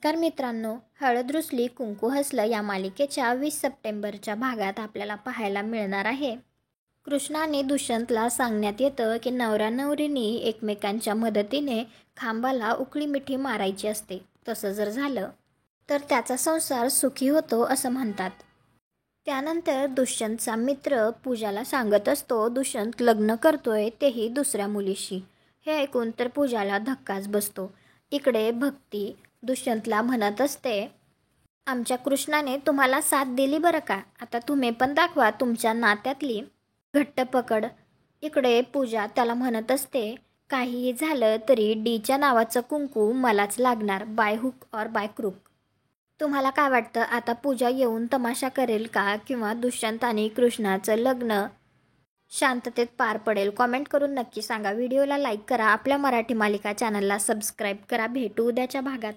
तर मित्रांनो, हळद रुसली कुंकू हसलं या मालिकेच्या 20 सप्टेंबरच्या भागात आपल्याला पाहायला मिळणार आहे. कृष्णाने दुष्यंतला सांगण्यात येतं की नवरा नवरीने एकमेकांच्या मदतीने खांबाला उकळी मिठी मारायची असते. तसं जर झालं तर त्याचा संसार सुखी होतो असं म्हणतात. त्यानंतर दुष्यंतचा मित्र पूजाला सांगत असतो दुष्यंत लग्न करतोय, तेही दुसऱ्या मुलीशी. हे ऐकून तर पूजाला धक्काच बसतो. इकडे भक्ती दुष्यंतला म्हणत असते, आमच्या कृष्णाने तुम्हाला साथ दिली बरं का, आता तुम्ही पण दाखवा तुमच्या नात्यातली घट्ट पकड. इकडे पूजा त्याला म्हणत असते, काहीही झालं तरी डीच्या नावाचं कुंकू मलाच लागणार, बाय हुक और बाय क्रूक. तुम्हाला काय वाटतं, आता पूजा येऊन तमाशा करेल का, किंवा दुष्यंत आणि कृष्णाचं लग्न शांततेत पार पडेल? कॉमेंट करून नक्की सांगा. व्हिडिओला लाईक करा, आपल्या मराठी मालिका चॅनलला सबस्क्राईब करा. भेटू उद्याच्या भागात.